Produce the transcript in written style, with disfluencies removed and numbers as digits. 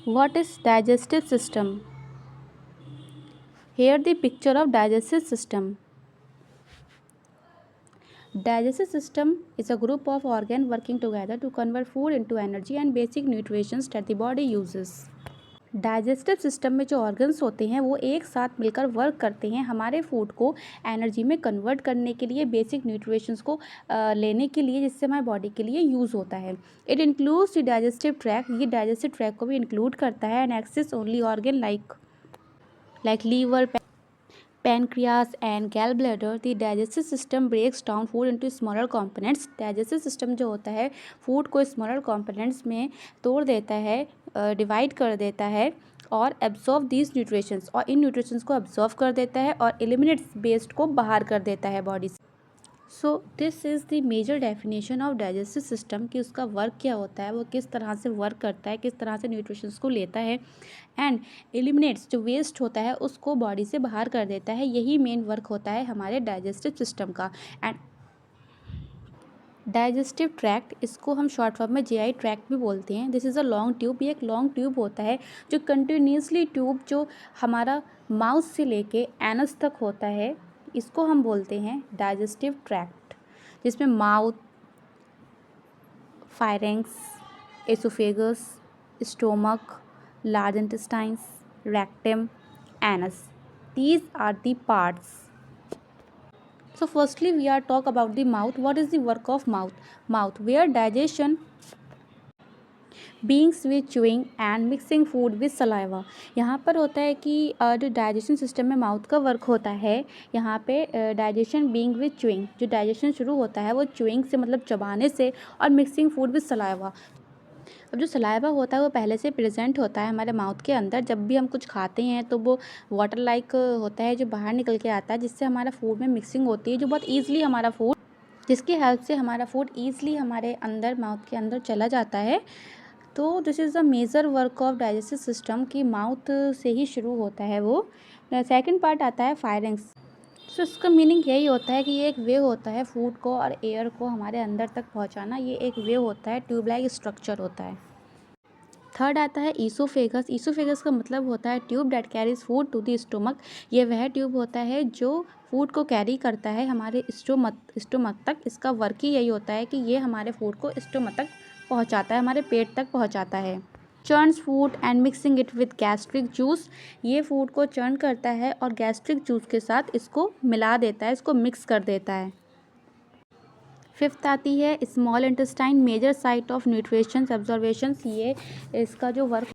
What is digestive system? Here the picture of digestive system. Digestive system is a group of organs working together to convert food into energy and basic nutrients that the body uses. Digestive system में जो organs होते हैं वो एक साथ मिलकर work करते हैं हमारे फूड को एनर्जी में कन्वर्ट करने के लिए, बेसिक न्यूट्रिशंस को लेने के लिए, जिससे हमारे बॉडी के लिए यूज़ होता है. It includes the digestive tract. ये डाइजेस्टिव ट्रैक को भी इंक्लूड करता है. And accessory organ like liver, pancreas and gallbladder. The digestive system breaks down food into smaller components. digestive system जो होता है फूड को smaller components में तोड़ देता है, डिवाइड कर देता है और एब्जॉर्ब दीज न्यूट्रिशंस, और इन न्यूट्रिशंस को एब्जॉर्ब कर देता है और एलिमिनेट्स वेस्ट को बाहर कर देता है बॉडी से. So this is the major definition of digestive system कि उसका वर्क क्या होता है, वो किस तरह से वर्क करता है, किस तरह से न्यूट्रिशंस को लेता है एंड एलिमिनेट्स, जो वेस्ट होता है उसको बॉडी से बाहर कर देता है. यही मेन वर्क होता है हमारे डाइजेस्टिव सिस्टम का. एंड डाइजेस्टिव ट्रैक्ट, इसको हम शॉर्ट फॉर्म में जीआई ट्रैक्ट भी बोलते हैं. This is a long tube. ये एक लॉन्ग ट्यूब होता है जो कंटिन्यूसली ट्यूब जो हमारा माउथ से लेके एनस तक होता है, इसको हम बोलते हैं डाइजेस्टिव ट्रैक्ट, जिसमें mouth, pharynx, oesophagus, stomach, large intestines, rectum, anus. These are the parts. So firstly we are talk about the mouth. What is the work of mouth? Mouth, where digestion beings with chewing and mixing food with saliva. यहाँ पर होता है कि जो digestion system में mouth का work होता है, यहाँ पे डाइजेशन बीइंग विद च्यूइंग, जो डाइजेशन शुरू होता है वो च्यूइंग से मतलब चबाने से, और मिक्सिंग फूड विद सलाइवा. अब जो सलाइवा होता है वो पहले से प्रेजेंट होता है हमारे माउथ के अंदर. जब भी हम कुछ खाते हैं तो वो वाटर लाइक होता है जो बाहर निकल के आता है, जिससे हमारा फूड में मिक्सिंग होती है, जो बहुत ईजिली हमारा फूड, जिसकी हेल्प से हमारा फूड ईजिली हमारे अंदर, माउथ के अंदर चला जाता है. तो this is the major work of digestive system कि माउथ से ही शुरू होता है वो. सेकंड पार्ट आता है फायरिंग्स. तो इसका मीनिंग यही होता है कि ये एक वे होता है फूड को और एयर को हमारे अंदर तक पहुंचाना. ये एक वे होता है, ट्यूब लाइक स्ट्रक्चर होता है. थर्ड आता है ईसोफेगस. ईसोफेगस का मतलब होता है tube that carries food to the stomach. ये वह ट्यूब होता है जो फूड को कैरी करता है हमारे स्टोमक तक. इसका वर्क ही यही होता है कि ये हमारे फूड को स्टोमक तक पहुंचाता है, हमारे पेट तक पहुंचाता है. Churns food and mixing it with gastric juice. ये फूड को चर्न करता है और गैस्ट्रिक जूस के साथ इसको मिला देता है, इसको मिक्स कर देता है. फिफ्थ आती है small intestine, major site of nutritions absorptions. ये इसका जो वर्क